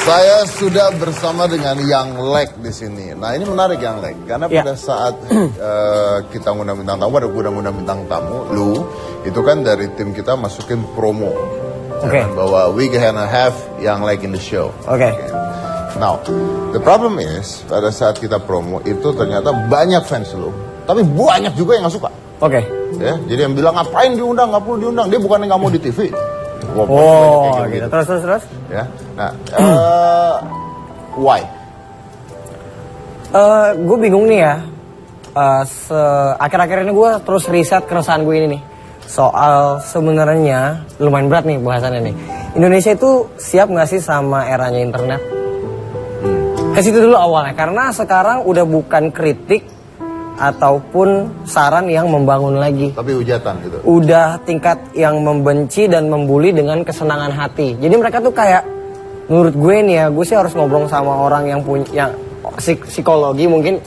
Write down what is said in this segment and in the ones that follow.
Saya sudah bersama dengan Yang Lek di sini. Nah ini menarik Yang Lek, karena pada saat kita ngundang bintang tamu, ada ngundang bintang tamu, lu itu kan dari tim kita masukin promo, bahwa we gonna have Yang Lek in the show. Now the problem is pada saat kita promo itu ternyata banyak fans lu, tapi banyak juga yang nggak suka. Ya, jadi yang bilang ngapain diundang, nggak perlu diundang, dia bukan yang nggak mau di TV. Gitu. Terus. Ya, nah, why? Gue bingung nih ya. Akhir-akhir ini gue terus riset keresahan gue ini nih. Soal sebenarnya lumayan berat nih bahasannya nih. Indonesia itu siap nggak sih sama eranya internet? Ke situ dulu awalnya, karena sekarang udah bukan kritik ataupun saran yang membangun lagi. Tapi hujatan gitu. Udah tingkat yang membenci dan membuli dengan kesenangan hati. Jadi mereka tuh kayak, menurut gue nih ya, gue sih harus ngobrol sama orang yang punya psikologi mungkin.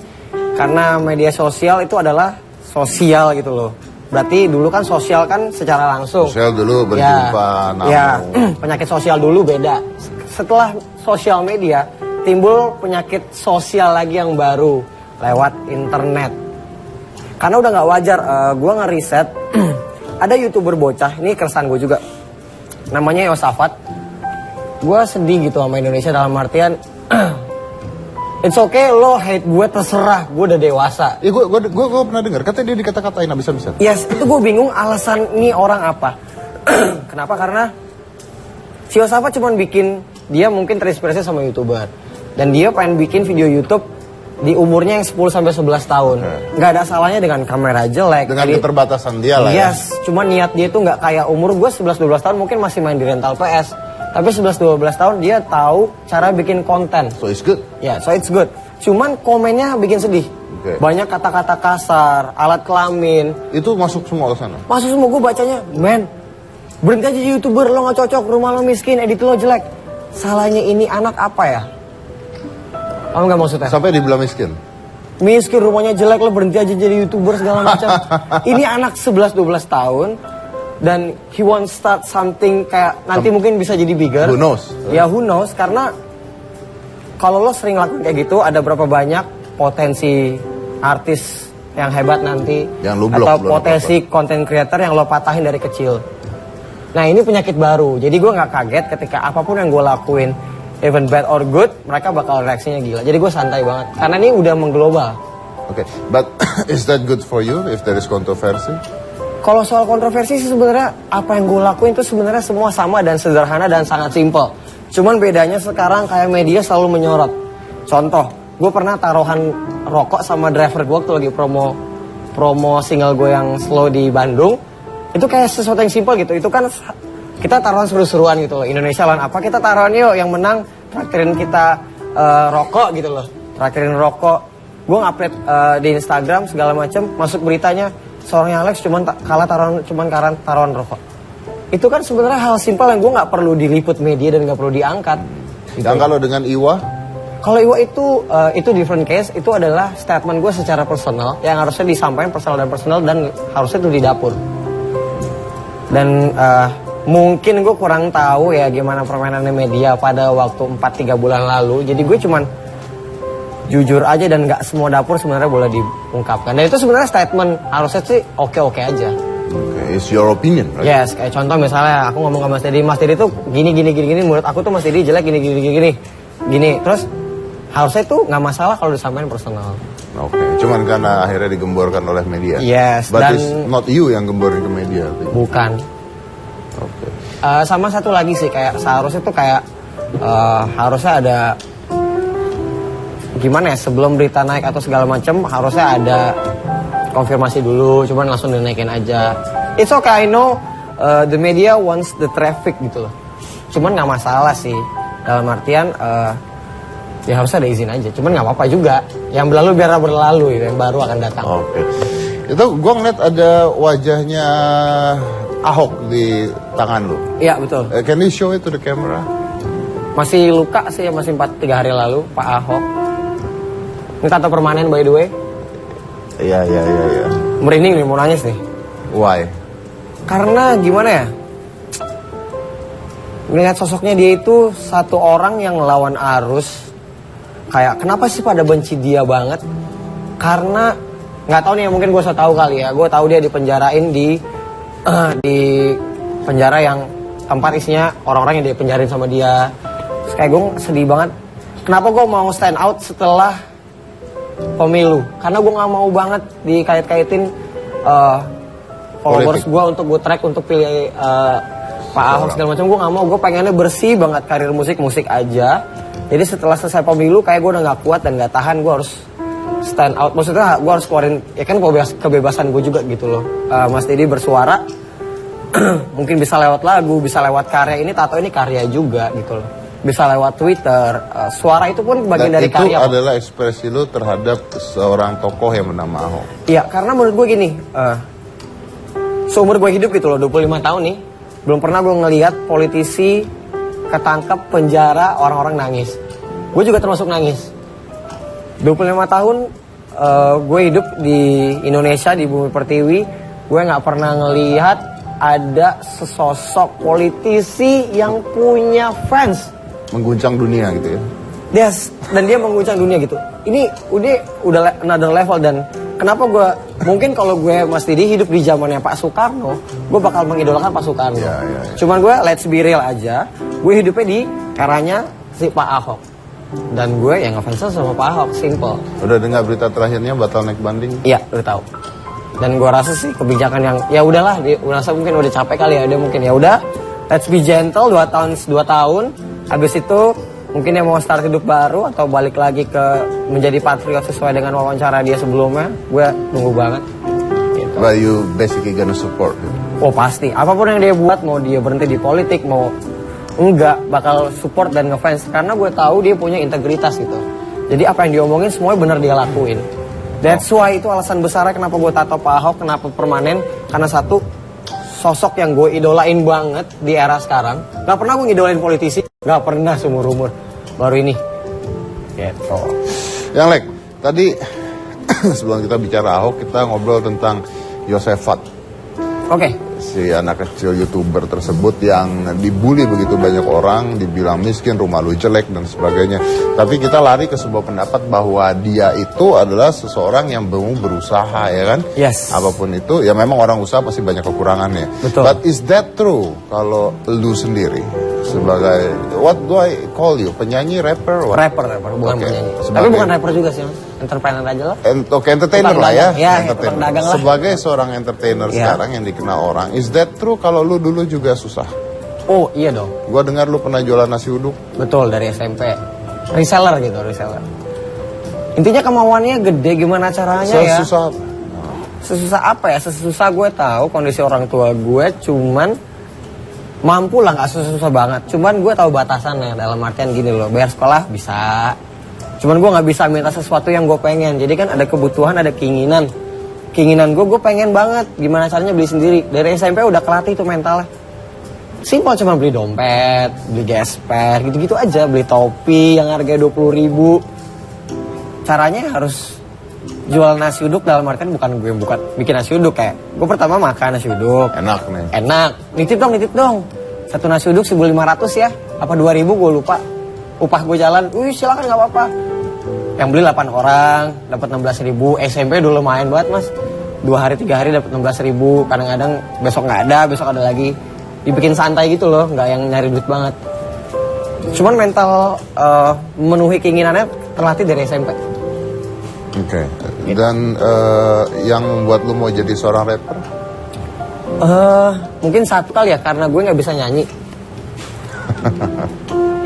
Karena media sosial itu adalah sosial gitu loh. Berarti dulu kan sosial kan secara langsung. Sosial dulu berjumpa, penyakit sosial dulu beda. Setelah sosial media, timbul penyakit sosial lagi yang baru. Lewat internet. Karena udah gak wajar, gue ngeriset ada YouTuber bocah, ini keresahan gue juga, namanya Yosafat. Gue sedih gitu sama Indonesia dalam artian it's okay lo hate gue, terserah, gue udah dewasa. Ya gue pernah dengar, katanya dia dikata-katain habis-habisan. Yes, itu gue bingung alasan ini orang apa. Kenapa? Karena si Yosafat cuma bikin, dia mungkin terinspirasi sama YouTuber. Dan dia pengen bikin video YouTube di umurnya yang 10-11 tahun. Nggak ada salahnya dengan kamera jelek. Dengan keterbatasan dia lah ya. Yes, cuma niat dia itu nggak kayak umur gue 11-12 tahun mungkin masih main di rental PS. Tapi 11-12 tahun dia tahu cara bikin konten. So it's good? Ya, so it's good. Cuman komennya bikin sedih. Banyak kata-kata kasar, alat kelamin. Itu masuk semua ke sana? Masuk semua, gue bacanya, men, berhenti aja jadi YouTuber, lo nggak cocok, rumah lo miskin, edit lo jelek. Salahnya ini anak apa ya? Kamu gak maksudnya? Sampai dibilang miskin? Miskin, rumahnya jelek, lo berhenti aja jadi YouTuber segala macam. Ini anak 11-12 tahun. Dan he want start something kayak nanti mungkin bisa jadi bigger. Who knows? Ya who knows, karena kalau lo sering lakukan kayak gitu, ada berapa banyak potensi artis yang hebat nanti. Yang lu blok, atau potensi content creator yang lo patahin dari kecil. Nah ini penyakit baru, jadi gue gak kaget ketika apapun yang gue lakuin, even bad or good, mereka bakal reaksinya gila. Jadi gue santai banget, karena ini udah mengglobal. Oke, but is that good for you if there is controversy? Kalau soal kontroversi sih sebenarnya apa yang gue lakuin itu sebenarnya semua sama dan sederhana dan sangat simple. Cuman bedanya sekarang kayak media selalu menyorot. Contoh, gue pernah taruhan rokok sama driver gue waktu lagi promo single gue yang Slow di Bandung. Itu kayak sesuatu yang simple gitu. Itu kan kita taruhan seru-seruan gitu loh. Indonesia lawan apa, kita taruhan yuk, yang menang traktirin kita rokok gitu loh. Traktirin rokok. Gue ngupload di Instagram segala macam, masuk beritanya seorang Alex cuman taruhan rokok. Itu kan sebenarnya hal simpel yang gue nggak perlu diliput media dan nggak perlu diangkat. Dan kalau dengan Iwa? Kalau Iwa itu different case. Itu adalah statement gue secara personal yang harusnya disampaikan personal dan harusnya itu di dapur. Dan mungkin gue kurang tahu ya gimana permainannya media pada waktu 4-3 bulan lalu. Jadi gue cuman jujur aja dan nggak semua dapur sebenarnya boleh diungkapkan. Dan itu sebenarnya statement harusnya sih oke aja. It's your opinion, right? Yes, kayak contoh misalnya aku ngomong ke Mas Dedi tuh gini, menurut aku tuh Mas Dedi jelek gini. Terus harusnya itu nggak masalah kalau disampaikan personal. Oke, cuman karena akhirnya digemborkan oleh media. Yes, but dan it's not you yang gemborin ke media. Bukan. Oke. Sama satu lagi sih kayak seharusnya tuh kayak harusnya ada gimana ya, sebelum berita naik atau segala macam harusnya ada konfirmasi dulu, cuman langsung dinaikin aja. It's okay, I know the media wants the traffic gitu loh. Cuman nggak masalah sih, dalam artian ya harusnya ada izin aja. Cuman nggak apa-apa juga. Yang berlalu biar berlalu, yang baru akan datang. Oke. Itu gue ngeliat ada wajahnya Ahok di tangan lu. Iya betul. Can you show it to the camera? Masih luka sih, masih 4-3 hari lalu Pak Ahok. Ini tato permanen by the way. Iya. Merinding nih, mau nangis nih. Why? Karena gimana ya? Melihat sosoknya dia itu satu orang yang melawan arus. Kayak kenapa sih pada benci dia banget? Karena nggak tahu nih, mungkin gue so tahu kali ya. Gue tahu dia dipenjarain di penjara yang tempat isinya orang-orang yang dia penjarin sama dia. Terus kayak gue sedih banget. Kenapa gue mau stand out setelah pemilu? Karena gue nggak mau banget dikait-kaitin followers gue untuk gue track untuk pilih Pak Ahok segala macam. Gue nggak mau. Gue pengennya bersih banget karir musik aja. Jadi setelah selesai pemilu kayak gue udah nggak kuat dan nggak tahan. Gue harus stand out. Maksudnya gue harus keluarin ya kan kebebasan gue juga gitu loh. Mas Didi bersuara. Mungkin bisa lewat lagu, bisa lewat karya. Ini tato ini karya juga gitu loh. Bisa lewat Twitter. Suara itu pun bagian dari karya. Dan itu adalah ekspresi lu terhadap seorang tokoh yang bernama Ahok. Iya, karena menurut gue gini. Seumur gue hidup gitu loh, 25 tahun nih. Belum pernah gue ngelihat politisi ketangkep, penjara, orang-orang nangis. Gue juga termasuk nangis. 25 tahun gue hidup di Indonesia, di Bumi Pertiwi. Gue gak pernah ngelihat ada sesosok politisi yang punya fans. Mengguncang dunia gitu ya. Yes, dan dia mengguncang dunia gitu. Ini udah another level. Dan kenapa gue, mungkin kalau gue Mas Didi hidup di zamannya Pak Soekarno, gue bakal mengidolakan Pak Soekarno. Ya. Cuman gue let's be real aja, gue hidupnya di eranya si Pak Ahok. Dan gue yang ngefans sama Pak Ahok, simple. Udah dengar berita terakhirnya batal naik banding? Iya, udah tahu. Dan gue rasa sih kebijakan yang ya udahlah, dia rasa mungkin udah capek kali ya, dia mungkin ya udah, let's be gentle 2 tahun. Habis itu mungkin dia mau start hidup baru atau balik lagi ke menjadi patriot sesuai dengan wawancara dia sebelumnya. Gue nunggu banget. Gitu. But you basically gonna support him? Oh pasti, apapun yang dia buat, mau dia berhenti di politik, mau enggak, bakal support dan ngefans. Karena gue tahu dia punya integritas gitu. Jadi apa yang dia omongin semuanya benar dia lakuin. That's why itu alasan besarnya kenapa gue tato Pak Ahok, kenapa permanen. Karena satu, sosok yang gue idolain banget di era sekarang. Gak pernah gue ngidolain politisi, gak pernah seumur umur. Baru ini gitu. Yang Lek, tadi sebelum kita bicara Ahok, kita ngobrol tentang Yosefat. Oke. Si anak kecil YouTuber tersebut yang dibully begitu banyak orang, dibilang miskin, rumah lu jelek dan sebagainya. Tapi kita lari ke sebuah pendapat bahwa dia itu adalah seseorang yang mau berusaha, ya kan? Yes. Apapun itu, ya memang orang usaha pasti banyak kekurangannya. Betul. But is that true kalau lu sendiri sebagai, what do I call you? Penyanyi, rapper? What? Rapper, bukan Okay. penyanyi. Sebagai- Tapi bukan rapper juga sih, Mas. Entrepreneur aja lah. Oke, entertainer Tukang lah ya. dagang. Ya, Entertainer. tukang dagang lah. Sebagai seorang entertainer Ya. sekarang yang dikenal orang, is that true kalau lu dulu juga susah? Oh iya dong. Gua dengar lu pernah jualan nasi uduk. Betul, dari SMP. Reseller gitu, reseller. Intinya kemauannya gede, gimana caranya ya? Sesusah apa? Sesusah apa ya? Sesusah gue tahu kondisi orang tua gue, cuman mampu lah, nggak susah-susah banget. Cuman gue tahu batasannya, dalam artian gini loh, bayar sekolah bisa. Cuman gue nggak bisa minta sesuatu yang gue pengen. Jadi kan ada kebutuhan, ada keinginan. Keinginan gue pengen banget. Gimana caranya beli sendiri. Dari SMP udah kelatih tuh mentalnya. Simpel, cuma beli dompet, beli gesper, gitu-gitu aja. Beli topi yang harganya 20.000. Caranya harus jual nasi uduk, dalam artian bukan gue bukan bikin nasi uduk kayak. Gue pertama makan nasi uduk. Enak nih. Enak. Nitip dong. Satu nasi uduk 1.500 ya. Apa 2.000 gue lupa. Upah gue jalan, silakan nggak apa-apa. Yang beli 8 orang, dapat 16.000. SMP dulu lumayan banget mas. 2 hari 3 hari dapat 16.000. Kadang-kadang besok nggak ada, besok ada lagi. Dibikin santai gitu loh, nggak yang nyari duit banget. Cuman mental memenuhi keinginannya terlatih dari SMP. Oke. Dan yang membuat lu mau jadi seorang rapper? Mungkin satu kali ya, karena gue nggak bisa nyanyi.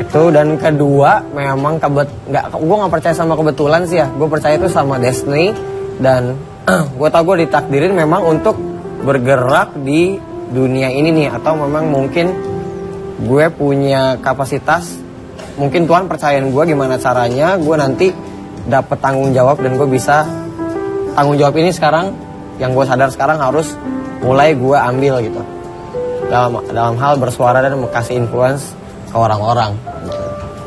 Itu, dan kedua memang gue nggak percaya sama kebetulan sih ya. Gue percaya itu sama destiny. Dan gue tau gue ditakdirin memang untuk bergerak di dunia ini nih. Atau memang mungkin gue punya kapasitas, mungkin Tuhan percayain gue gimana caranya gue nanti dapet tanggung jawab. Dan gue bisa tanggung jawab ini sekarang, yang gue sadar sekarang harus mulai gue ambil gitu, dalam hal bersuara dan kasih influence ke orang-orang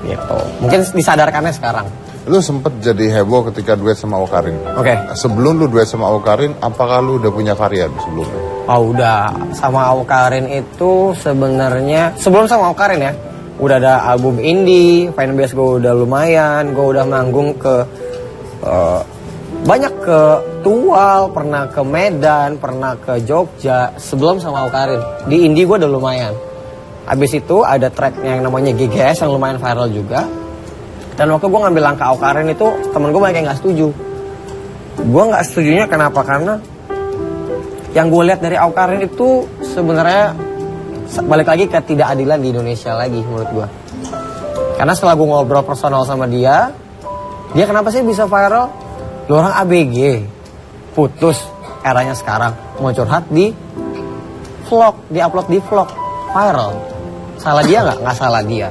gitu. Mungkin disadarkannya sekarang. Lu sempet jadi heboh ketika duet sama Awkarin. Oke. Sebelum lu duet sama Awkarin, apakah lu udah punya karya sebelumnya? Oh udah, sama Awkarin itu sebenarnya sebelum sama Awkarin ya, udah ada album indie, fanbase gue udah lumayan, gue udah manggung ke banyak ke Tual, pernah ke Medan, pernah ke Jogja sebelum sama Awkarin. Di indie gue udah lumayan. Abis itu ada track yang namanya GGS yang lumayan viral juga. Dan waktu gue ngambil langkah Awkarin itu temen gue banyak yang gak setuju. Gue gak setujunya kenapa? Karena yang gue lihat dari Awkarin itu sebenarnya balik lagi ke ketidakadilan di Indonesia lagi menurut gue. Karena setelah gue ngobrol personal sama dia kenapa sih bisa viral? Lu orang ABG, putus eranya sekarang, mau curhat di vlog, di-upload di vlog, viral. Salah dia nggak? Nggak salah dia.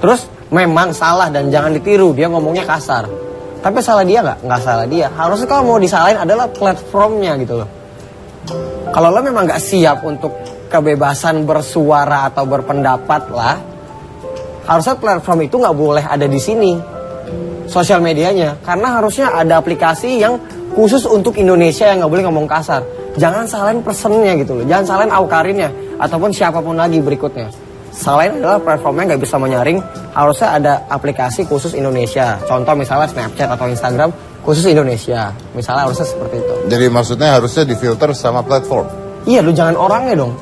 Terus memang salah dan jangan ditiru, dia ngomongnya kasar. Tapi salah dia nggak? Nggak salah dia. Harusnya kalau mau disalahin adalah platformnya gitu loh. Kalau lo memang nggak siap untuk kebebasan bersuara atau berpendapat lah, harusnya platform itu nggak boleh ada di sini, sosial medianya. Karena harusnya ada aplikasi yang khusus untuk Indonesia yang nggak boleh ngomong kasar. Jangan salahin personnya gitu loh, jangan salahin Awkarinnya ataupun siapapun lagi berikutnya. Salahin adalah platformnya nggak bisa menyaring, harusnya ada aplikasi khusus Indonesia. Contoh misalnya Snapchat atau Instagram khusus Indonesia, misalnya harusnya seperti itu. Jadi maksudnya harusnya difilter sama platform? Iya, lu jangan orangnya dong.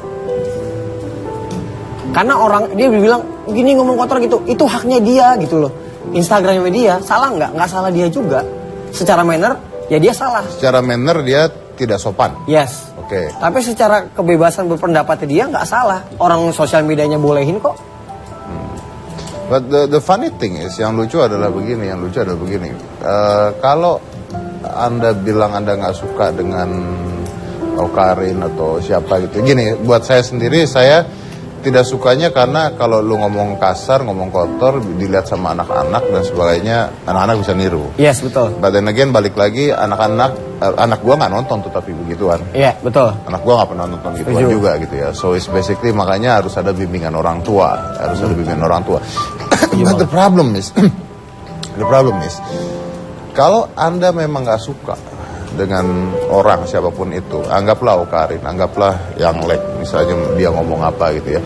Karena orang, dia bilang gini ngomong kotor gitu, itu haknya dia gitu loh. Instagramnya dia, salah nggak? Nggak salah dia juga. Secara manner, ya dia salah. Secara manner dia tidak sopan? Yes. Oke. Tapi secara kebebasan berpendapatnya dia nggak salah. Orang sosial medianya bolehin kok. But the funny thing is, yang lucu adalah begini, kalau Anda bilang Anda nggak suka dengan Awkarin atau siapa gitu, gini, buat saya sendiri, saya tidak sukanya karena kalau lu ngomong kasar, ngomong kotor, dilihat sama anak-anak dan sebagainya, anak-anak bisa niru. Yes, betul. But then again, balik lagi, anak gua nggak nonton tuh tapi begituan. Iya, betul. Anak gua nggak pernah nonton gituan juga gitu ya. So it's basically makanya harus ada bimbingan orang tua, But the problem is, kalau Anda memang nggak suka dengan orang siapapun itu, anggaplah Awkarin, anggaplah yang misalnya dia ngomong apa gitu ya,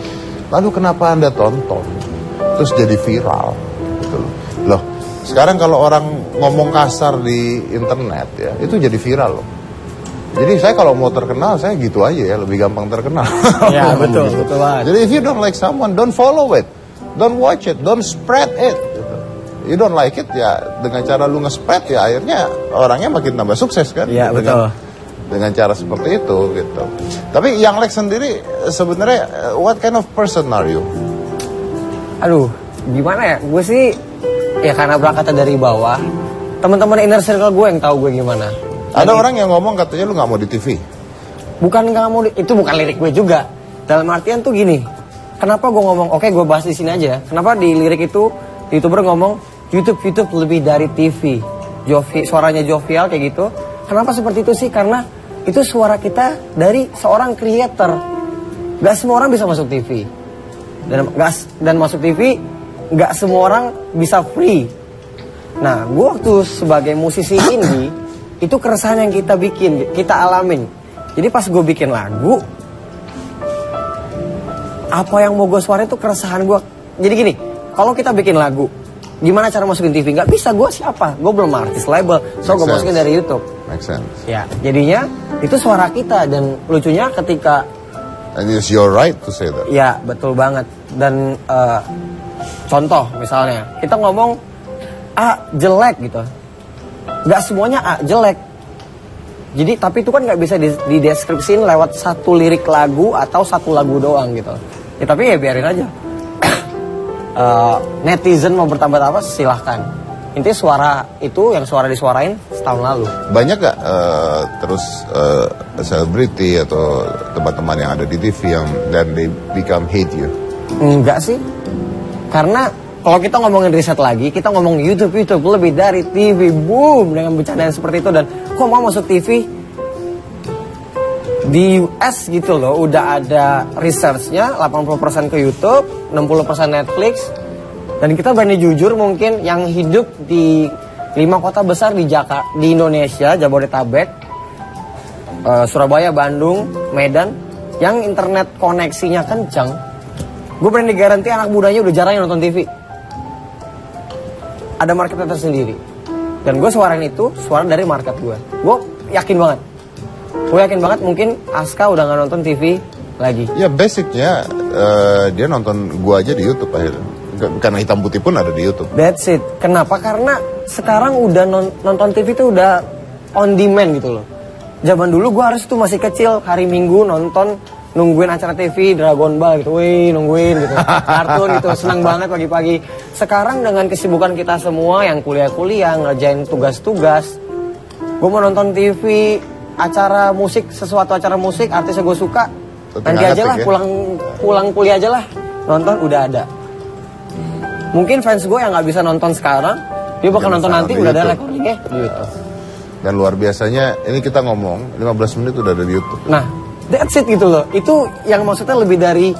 lalu kenapa Anda tonton terus jadi viral gitu loh. Sekarang kalau orang ngomong kasar di internet ya, itu jadi viral loh. Jadi saya kalau mau terkenal, saya gitu aja ya, lebih gampang terkenal. Ya betul banget. Jadi if you don't like someone, don't follow it, don't watch it, don't spread it. You don't like it ya, dengan cara lu nge-spread ya akhirnya orangnya makin tambah sukses kan. Iya betul. Dengan cara seperti itu gitu. Tapi yang Lex sendiri sebenarnya what kind of person are you? Aduh, gimana ya? Gue sih ya karena berangkat dari bawah. Teman-teman inner circle gue yang tahu gue gimana. Ada orang yang ngomong katanya lu nggak mau di TV. Bukan nggak mau, itu bukan lirik gue juga. Dalam artian tuh gini. Kenapa gue ngomong? Oke, gue bahas di sini aja. Kenapa di lirik itu YouTuber ngomong YouTube lebih dari TV. Suaranya jovial kayak gitu. Kenapa seperti itu sih? Karena itu suara kita dari seorang creator. Gak semua orang bisa masuk TV. Dan masuk TV gak semua orang bisa free. Nah, gue waktu sebagai musisi indie, itu keresahan yang kita bikin, kita alamin. Jadi pas gue bikin lagu, apa yang mau gue suarain itu keresahan gue. Jadi gini, kalau kita bikin lagu, gimana cara masukin TV? Gak bisa, gue siapa? Gue belum artis label, so gue masukin dari YouTube. Make sense. Ya, jadinya itu suara kita. Dan lucunya ketika and it's your right to say that. Ya, betul banget. Dan contoh misalnya, kita ngomong A jelek gitu. Gak semuanya A jelek. Jadi, tapi itu kan gak bisa dideskripsiin lewat satu lirik lagu atau satu lagu doang gitu. Ya, tapi ya biarin aja. Netizen mau bertambah silahkan. Intinya suara itu yang suara disuarain setahun lalu. Banyak gak terus selebriti atau teman-teman yang ada di TV yang dan they become hate you? Enggak sih. Karena kalau kita ngomongin riset lagi, kita ngomong YouTube lebih dari TV. Boom, dengan bercandaan seperti itu. Dan kok mau masuk TV? Di US gitu loh, udah ada researchnya, 80% ke YouTube, 60% Netflix. Dan kita berani jujur mungkin yang hidup di 5 kota besar di Indonesia, Jabodetabek, Surabaya, Bandung, Medan, yang internet koneksinya kencang, gue berani garanti anak mudanya udah jarang yang nonton TV. Ada marketnya tersendiri. Dan gue suarain itu, suara dari market gue. Gue yakin banget. Gue yakin banget mungkin Aska udah gak nonton TV lagi. Ya basicnya dia nonton gua aja di YouTube akhirnya. Karena hitam putih pun ada di YouTube. That's it. Kenapa? Karena sekarang udah nonton TV itu udah on demand gitu loh. Zaman dulu gue harus tuh masih kecil, hari Minggu nonton, nungguin acara TV Dragon Ball gitu, wih nungguin gitu, kartun gitu, senang banget pagi-pagi. Sekarang dengan kesibukan kita semua yang kuliah-kuliah, ngerjain tugas-tugas, gue mau nonton TV, acara musik, sesuatu acara musik, artis yang gue suka, nanti aja lah, pulang kuliah aja lah, nonton udah ada. Mungkin fans gue yang nggak bisa nonton sekarang, dia bakal nonton nanti udah ada recordingnya di YouTube. Dan luar biasanya, ini kita ngomong 15 menit udah ada di YouTube. Nah, that's it gitu loh. Itu yang maksudnya lebih dari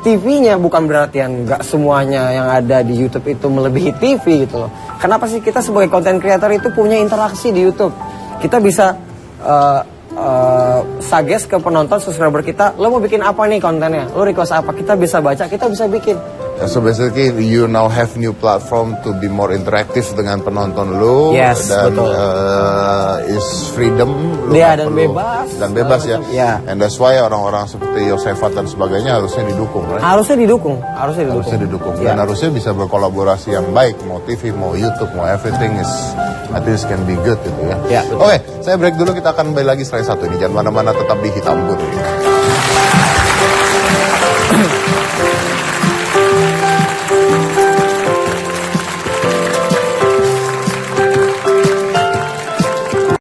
TV-nya, bukan berarti yang nggak semuanya yang ada di YouTube itu melebihi TV gitu loh. Kenapa sih kita sebagai content creator itu punya interaksi di YouTube? Kita bisa suggest ke penonton, subscriber kita, lo mau bikin apa nih kontennya? Lo request apa? Kita bisa baca, kita bisa bikin. So basically you now have new platform to be more interactive dengan penonton lo. Yes, dan betul. Is freedom lo Dia nggak dan perlu- bebas. dan bebas ya. Ya. And that's why orang-orang seperti Yosefat dan sebagainya harusnya didukung, right? Harusnya didukung. Harusnya didukung. Ya. Dan harusnya bisa berkolaborasi yang baik, mau TV, mau YouTube, mau everything is, I think it can be good gitu ya. Ya, betul. Oke, saya break dulu, kita akan kembali lagi setelah satu ini. Jangan mana-mana, tetap di Hitam Putih.